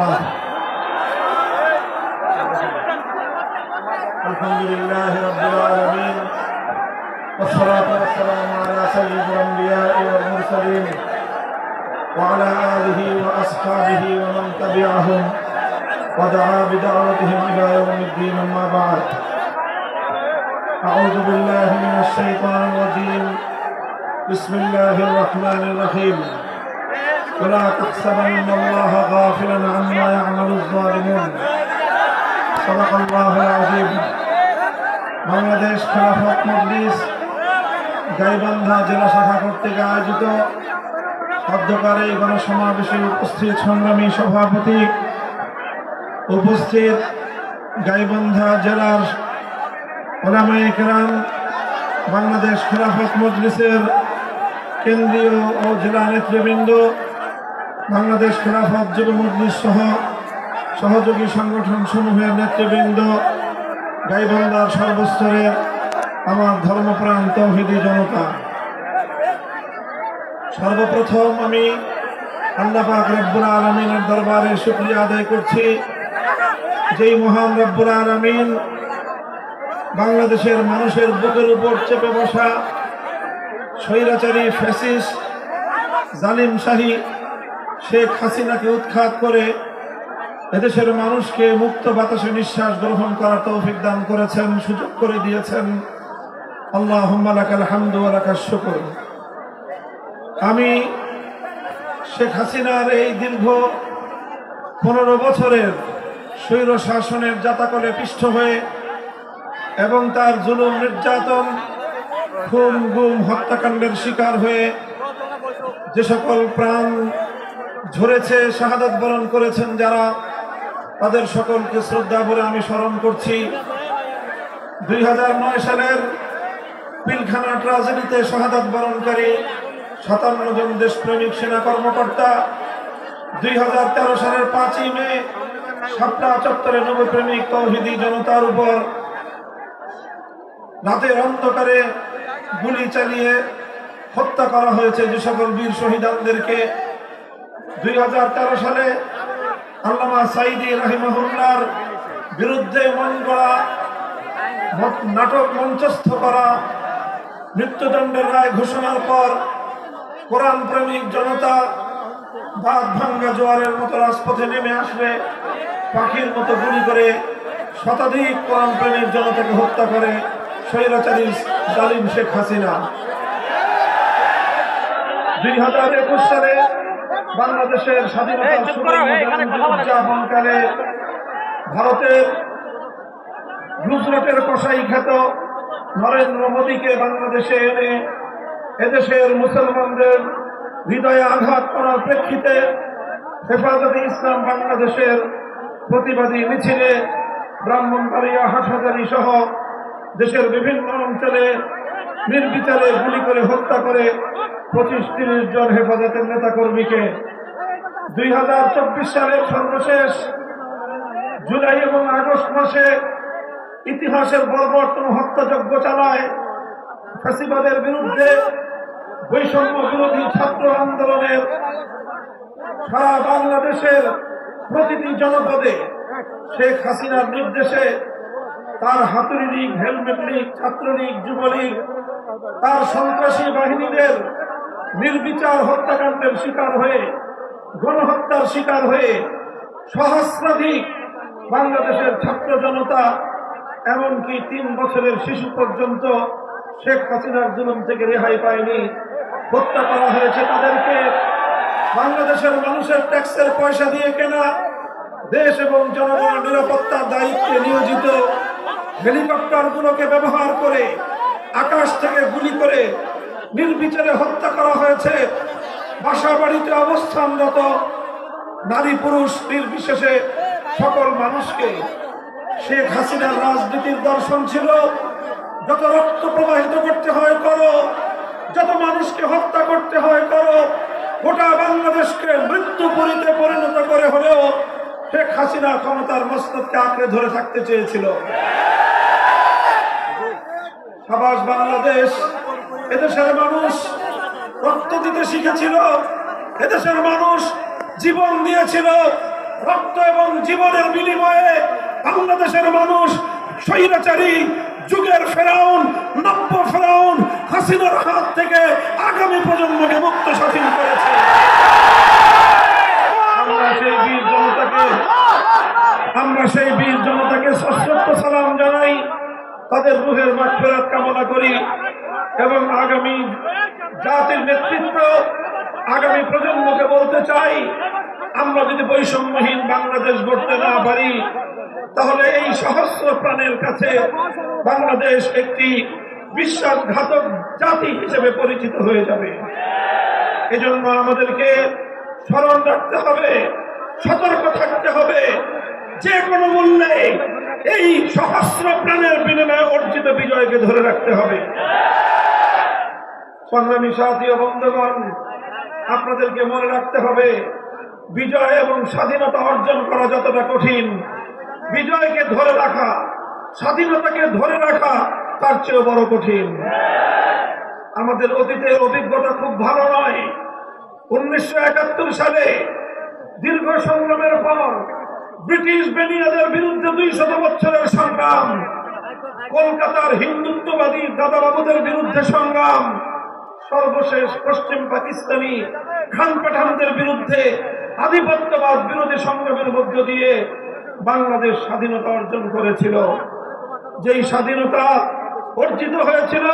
الله. الحمد لله رب العالمين والصلاة والسلام على سيد الأنبياء والمرسلين وعلى آله وأصحابه ومن تبعهم ودعا بدعوتهم إلى يوم الدين. أما بعد، أعوذ بالله من الشيطان الرجيم. بسم الله الرحمن الرحيم. ولا تحسبن الله غافلا عما يعمل الظالمون. صدق الله العظيم. বাংলাদেশ খেলাফত মজলিস গাইবান্ধা জেলা শাখা কর্তৃক আয়োজিত অধ্যকার এই গণসমাবেশে উপস্থিত সংগ্রামী সভাপতি, উপস্থিত গাইবান্ধা জেলার উলামায়ে কেরাম, বাংলাদেশ খেলাফত মজলিসের কেন্দ্রীয় ও জেলা নেতৃবৃন্দ, বাংলাদেশ খেলাফত যুব মজলিস সহ সহযোগী সংগঠন সমূহের নেতৃবৃন্দ, গাইবান্ধার সর্বস্তরের আমার ধর্মপ্রাণ তৌহিদি জনতা, সর্বপ্রথম আমি আল্লাহ পাক রব্বুল আলামিনের দরবারে শুকরিয়া আদায় করছি, যেই মহান রব্বুল আলামিন বাংলাদেশের মানুষের বুকের উপর চেপে বসা স্বৈরাচারী ফ্যাসিস্ট জালিম শাহী শেখ হাসিনাকে উৎখাত করে এদেশের মানুষকে মুক্ত বাতাসে নিঃশ্বাস গ্রহণ করার তৌফিক দান করেছেন, সুযোগ করে দিয়েছেন। আল্লাহুম্মা লাকাল হামদু ওয়া লাকাশ শুকর। আমি শেখ হাসিনার এই দীর্ঘ 15 বছরের স্বৈর শাসনের জাতাকলে পিষ্ট হয়ে এবং তার জুলুম নির্যাতন খুন গুম হত্যাকাণ্ডের শিকার হয়ে যে সকল প্রাণ ঝরেছে, শাহাদাত বরণ করেছেন যারা, তাদের সকলকে শ্রদ্ধা ভরে আমি স্মরণ করছি। 2009 সালের পিলখানা ট্রাজেডিতে শাহাদাত বরণকারী 57 জন দেশপ্রেমিক সেনা কর্মকর্তা, 2013 সালের 5ই মে শাপলা চত্বরে নবপ্রেমিক তৌহিদি জনতার উপর রাতের অন্ধকারে গুলি চালিয়ে হত্যা করা হয়েছে যে সকল বীর শহীদদেরকে। 2013 সালে আল্লামা সাঈদী রাহিমাহুল্লাহর বিরুদ্ধে মন গড়া নাটক মঞ্চস্থ করা, মৃত্যুদণ্ডের রায় ঘোষণার পর কোরআন প্রেমিক জনতা বাঁধ ভাঙ্গা জোয়ারের মতো রাজপথে নেমে আসলে পাখির মতো গুলি করে শতাধিক কোরআন প্রেমিক জনতাকে হত্যা করে স্বৈরাচারী জালিম শেখ হাসিনা। 2021 সালে বাংলাদেশের স্বাধীনতার উদযাপনকালে ভারতের গুজরাটের কসাই খ্যাত নরেন্দ্র মোদীকে বাংলাদেশে এনে এদেশের মুসলমানদের হৃদয়ে আঘাত করার প্রেক্ষিতে হেফাজতে ইসলাম বাংলাদেশের প্রতিবাদী মিছিলে ব্রাহ্মণবাড়িয়া, হাটহাজারী সহ দেশের বিভিন্ন অঞ্চলে নির্বিচারে গুলি করে হত্যা করে 25-30 জন হেফাজতের নেতাকর্মীকে। 2024 সালের সর্বশেষ জুলাই এবং আগস্ট মাসে ইতিহাসের বর্বরতম হত্যাযজ্ঞ চালায় ফ্যাসিবাদের বিরুদ্ধে বৈষম্য বিরোধী ছাত্র আন্দোলনের সারা বাংলাদেশের প্রতিটি জনপদে শেখ হাসিনার নির্দেশে তার হাতুড়ি লীগ, হেলমেট লীগ, ছাত্রলীগ, যুবলীগ, তার সন্ত্রাসী বাহিনীদের নির্বিচার হত্যাকাণ্ডের শিকার হয়ে, গণহত্যার শিকার হয়ে সহস্রাধিক বাংলাদেশের ছাত্র জনতা, এমনকি 3 বছরের শিশু পর্যন্ত শেখ হাসিনার জুলুম থেকে রেহাই পায়নি, হত্যা করা হয়েছে। তাদেরকে বাংলাদেশের মানুষের ট্যাক্সের পয়সা দিয়ে কেনা, দেশ এবং জনগণের নিরাপত্তার দায়িত্বে নিয়োজিত হেলিকপ্টারগুলোকে ব্যবহার করে আকাশ থেকে গুলি করে নির্বিচারে হত্যা করা হয়েছে। বাসা বাড়িতে অবস্থানরত নারী পুরুষ নির্বিশেষে সকল মানুষকে। শেখ হাসিনার রাজনীতির দর্শন ছিল যত রক্ত প্রবাহিত করতে হয় করো, যত মানুষকে হত্যা করতে হয় করো, গোটা বাংলাদেশকে মৃত্যুপুরীতে পরিণত করে হলেও শেখ হাসিনা ক্ষমতার মস্তককে আঁকড়ে ধরে থাকতে চেয়েছিল। সাবাস বাংলাদেশ, এদেশের মানুষ রক্ত দিতে শিখেছিল, এদেশের মানুষ জীবন দিয়েছিল, রক্ত এবং জীবনের বিনিময়ে বাংলাদেশের মানুষ স্বৈরাচারী যুগের ফেরাউন, নব্য ফেরাউন হাসিনার হাত থেকে আগামী প্রজন্মকে মুক্ত স্বাধীন করেছে। আমরা সেই বীর জনতাকে সশ্রদ্ধ সালাম জানাই, তাদের রুহের মাগফিরাত কামনা করি এবং আগামী জাতির নেতৃত্ব, আগামী প্রজন্মকে বলতে চাই, আমরা যদি বৈষম্যহীন বাংলাদেশ গড়তে না পারি তাহলে এই সহস্র প্রাণের কাছে বাংলাদেশ একটি বিশ্বাসঘাতক জাতি হিসেবে পরিচিত হয়ে যাবে। এজন্য আমাদেরকে স্মরণ রাখতে হবে, সতর্ক থাকতে হবে, যে কোনো মূল্যে এই সহস্র প্রাণের বিনিময়ে অর্জিত বিজয়কে ধরে রাখতে হবে। সংগ্রামী সাথী ও বন্ধুগণ, আপনাদেরকে মনে রাখতে হবে, বিজয় এবং স্বাধীনতা অর্জন করা যতটা কঠিন, বিজয়কে ধরে রাখা, স্বাধীনতাকে ধরে রাখা তার চেয়েও বড় কঠিন। আমাদের অতীতের অভিজ্ঞতা খুব ভালো নয়। 1971 সালে দীর্ঘ সংগ্রামের পর ব্রিটিশ বেনিয়াদের বিরুদ্ধে 200 বছরের সংগ্রাম, কলকাতার হিন্দুত্ববাদী দাদাবাবুদের বিরুদ্ধে সংগ্রাম, সর্বশেষ পশ্চিম পাকিস্তানি খান পাঠানদের বিরুদ্ধে আধিপত্যবাদ বিরোধী সংগ্রামের মধ্য দিয়ে বাংলাদেশ স্বাধীনতা অর্জন করেছিল। যেই স্বাধীনতা অর্জিত হয়েছিল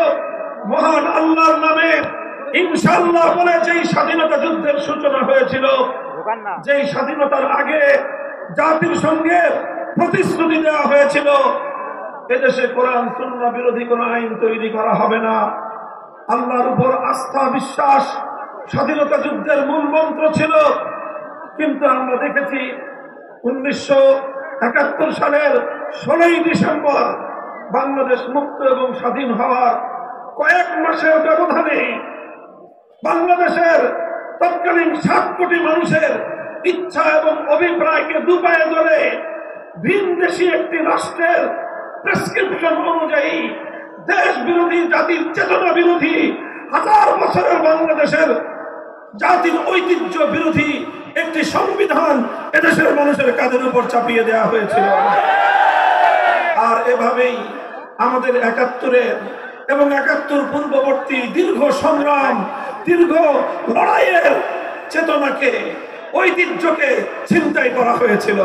মহান আল্লাহর নামে ইনশাআল্লাহ বলে, যেই স্বাধীনতা যুদ্ধের সূচনা হয়েছিল, যেই স্বাধীনতার আগে জাতির সঙ্গে প্রতিশ্রুতি দেওয়া হয়েছিল এদেশে কোরআন সুন্নাহ বিরোধী কোন আইন তৈরি করা হবে না, আল্লাহর উপর আস্থা বিশ্বাস স্বাধীনতা যুদ্ধের মূল মন্ত্র ছিল। কিন্তু আমরা দেখেছি 1971 সালের 16ই ডিসেম্বর বাংলাদেশ মুক্ত এবং স্বাধীন হওয়ার কয়েক মাসের ব্যবধানে বাংলাদেশের তৎকালীন 7 কোটি মানুষের ইচ্ছা এবং অভিপ্রায়কে দুপায়ে ধরে ভিনদেশী একটি রাষ্ট্রের প্রেসক্রিপশন অনুযায়ী দেশ বিরোধী, জাতির চেতনা বিরোধী, 1000 বছরের বাংলাদেশের জাতির ঐতিহ্য বিরোধী একটি সংবিধান এদেশের মানুষের কাঁধের উপর চাপিয়ে দেওয়া হয়েছিল। আর এভাবেই আমাদের 71-এর এবং 71 পূর্ববর্তী দীর্ঘ সংগ্রাম, দীর্ঘ লড়াইয়ের চেতনাকে, ঐতিহ্যকে ছিনতাই করা হয়েছিল।